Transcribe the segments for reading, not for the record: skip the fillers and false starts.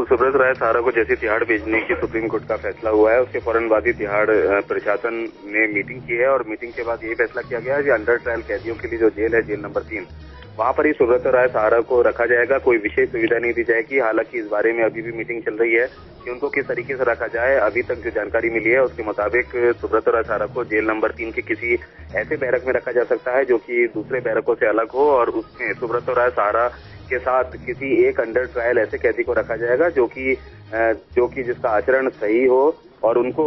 सुब्रत राय सहारा को जैसे तिहाड़ भेजने की सुप्रीम कोर्ट का फैसला हुआ है, उसके फौरन बाद ही तिहाड़ प्रशासन ने मीटिंग की है और मीटिंग के बाद यही फैसला किया गया है कि अंडर ट्रायल कैदियों के लिए जो जेल है, जेल नंबर 3, वहां पर ही सुब्रत राय सहारा को रखा जाएगा। कोई विशेष सुविधा नहीं दी जाएगी। हालांकि इस बारे में अभी भी मीटिंग चल रही है कि उनको किस तरीके से रखा जाए। अभी तक जो जानकारी मिली है उसके मुताबिक सुब्रत राय सहारा को जेल नंबर 3 के किसी ऐसे बैरक में रखा जा सकता है जो कि दूसरे बैरकों से अलग हो और उसमें सुब्रत राय सहारा के साथ किसी एक अंडर ट्रायल ऐसे कैदी को रखा जाएगा जो कि जिसका आचरण सही हो और उनको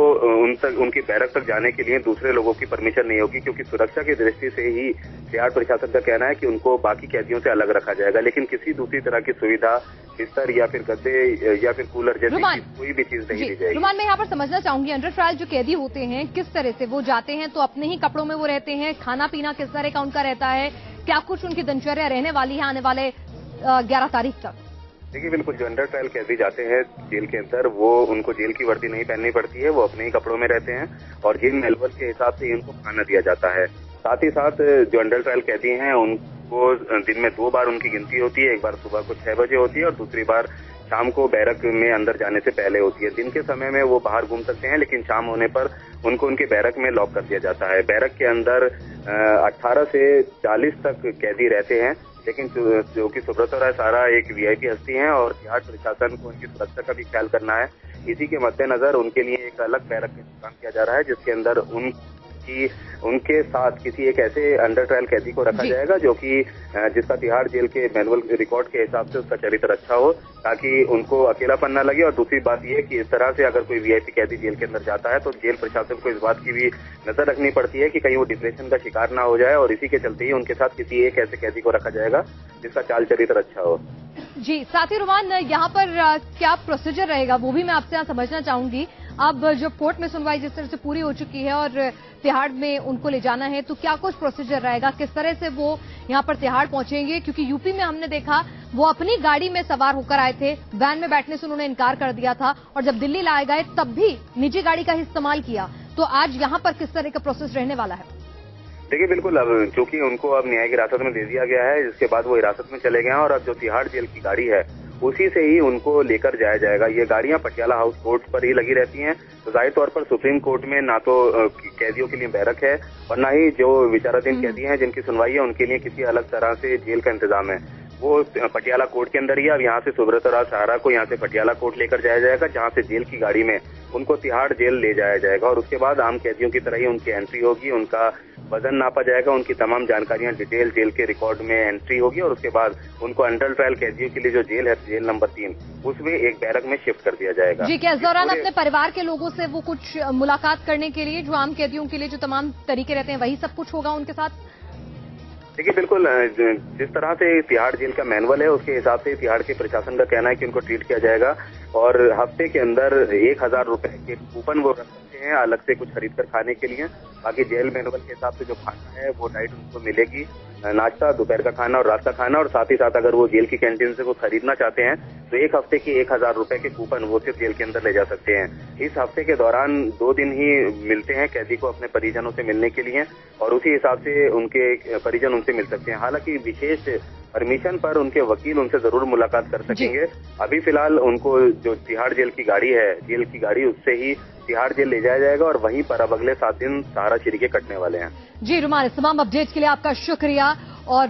उनकी बैरक तक जाने के लिए दूसरे लोगों की परमिशन नहीं होगी, क्योंकि सुरक्षा की दृष्टि से ही तिहाड़ प्रशासन का कहना है कि उनको बाकी कैदियों से अलग रखा जाएगा। लेकिन किसी दूसरी तरह की सुविधा, बिस्तर या फिर गद्दे या फिर कूलर जैसी कोई भी चीज नहीं दी जाएगी। रुमान, मैं यहाँ पर समझना चाहूंगी, अंडर ट्रायल जो कैदी होते हैं किस तरह से वो जाते हैं, तो अपने ही कपड़ों में वो रहते हैं, खाना पीना किस तरह का उनका रहता है, क्या कुछ उनकी दिनचर्या रहने वाली है आने वाले 11 तारीख तक? देखिए, बिल्कुल जो अंडर ट्रायल कैदी जाते हैं जेल के अंदर, वो उनको जेल की वर्दी नहीं पहननी पड़ती है, वो अपने ही कपड़ों में रहते हैं और जेल मैनुअल के हिसाब से ही उनको खाना दिया जाता है। साथ ही साथ जो अंडर ट्रायल कैदी हैं उनको दिन में 2 बार उनकी गिनती होती है। एक बार सुबह को 6 बजे होती है और दूसरी बार शाम को बैरक में अंदर जाने से पहले होती है। दिन के समय में वो बाहर घूम सकते हैं, लेकिन शाम होने पर उनको उनके बैरक में लॉक कर दिया जाता है। बैरक के अंदर 18 से 40 तक कैदी रहते हैं, लेकिन जो कि सुब्रत राय सहारा एक वीआईपी हस्ती हैं और तिहाड़ प्रशासन को उनकी सुरक्षा का भी ख्याल करना है। इसी के मद्देनजर उनके लिए एक अलग बैरक का इंतजाम किया जा रहा है, जिसके अंदर उनके साथ किसी एक ऐसे अंडर ट्रायल कैदी को रखा जाएगा जो कि जिसका तिहाड़ जेल के मैनुअल रिकॉर्ड के हिसाब से उसका चरित्र अच्छा हो, ताकि उनको अकेलापन न लगे। और दूसरी बात यह कि इस तरह से अगर कोई वीआईपी कैदी जेल के अंदर जाता है तो जेल प्रशासन को इस बात की भी नजर रखनी पड़ती है कि कहीं वो डिप्रेशन का शिकार ना हो जाए, और इसी के चलते ही उनके साथ किसी एक ऐसे कैदी को रखा जाएगा जिसका चाल चरित्र अच्छा हो। जी, साथ ही रुमान, यहाँ पर क्या प्रोसीजर रहेगा वो भी मैं आपसे यहाँ समझना चाहूंगी। अब जो कोर्ट में सुनवाई जिस तरह से पूरी हो चुकी है और तिहाड़ में उनको ले जाना है, तो क्या कुछ प्रोसीजर रहेगा, किस तरह से वो यहाँ पर तिहाड़ पहुंचेंगे? क्योंकि यूपी में हमने देखा वो अपनी गाड़ी में सवार होकर आए थे, वैन में बैठने से उन्होंने इनकार कर दिया था और जब दिल्ली लाए गए तब भी निजी गाड़ी का ही इस्तेमाल किया। तो आज यहाँ पर किस तरह का प्रोसेस रहने वाला है? देखिए, बिल्कुल अब चूंकि उनको अब न्यायिक हिरासत में दे दिया गया है, जिसके बाद वो हिरासत में चले गए हैं और अब जो तिहाड़ जेल की गाड़ी है उसी से ही उनको लेकर जाया जाएगा। ये गाड़ियां पटियाला हाउस कोर्ट पर ही लगी रहती हैं, तो जाहिर तौर पर सुप्रीम कोर्ट में ना तो कैदियों के लिए बैरक है और ना ही जो विचाराधीन कैदी हैं जिनकी सुनवाई है उनके लिए किसी अलग तरह से जेल का इंतजाम है। वो पटियाला कोर्ट के अंदर ही, अब यहाँ से सुब्रत राय सहारा को यहाँ से पटियाला कोर्ट लेकर जाया जाएगा, जहाँ से जेल की गाड़ी में उनको तिहाड़ जेल ले जाया जाएगा और उसके बाद आम कैदियों की तरह ही उनकी एंट्री होगी, उनका वजन नापा जाएगा, उनकी तमाम जानकारियां डिटेल जेल के रिकॉर्ड में एंट्री होगी और उसके बाद उनको अंडर ट्रायल कैदियों के लिए जो जेल है, जेल नंबर 3, उसमें एक बैरक में शिफ्ट कर दिया जाएगा। जी, क्या इस दौरान अपने परिवार के लोगों से वो कुछ मुलाकात करने के लिए, जो आम कैदियों के लिए जो तमाम तरीके रहते हैं, वही सब कुछ होगा उनके साथ? देखिए, बिल्कुल जिस तरह से तिहाड़ जेल का मैनुअल है उसके हिसाब से तिहाड़ के प्रशासन का कहना है कि उनको ट्रीट किया जाएगा और हफ्ते के अंदर 1000 रुपए के कूपन वो रख सकते हैं अलग से कुछ खरीद कर खाने के लिए। बाकी जेल मैनुअल के हिसाब से जो खाना है वो डाइट उनको मिलेगी, नाश्ता, दोपहर का खाना और रात का खाना, और साथ ही साथ अगर वो जेल की कैंटीन से वो खरीदना चाहते हैं तो एक हफ्ते के 1000 रुपए के कूपन वो सिर्फ जेल के अंदर ले जा सकते हैं। इस हफ्ते के दौरान 2 दिन ही मिलते हैं कैदी को अपने परिजनों से मिलने के लिए और उसी हिसाब से उनके परिजन उनसे मिल सकते हैं। हालांकि विशेष परमिशन पर उनके वकील उनसे जरूर मुलाकात कर सकेंगे। अभी फिलहाल उनको जो तिहाड़ जेल की गाड़ी है, जेल की गाड़ी, उससे ही तिहाड़ जेल ले जाया जाएगा और वहीं पर अब अगले 7 दिन सहारा श्री के कटने वाले हैं। जी रुमान, इस तमाम अपडेट के लिए आपका शुक्रिया। और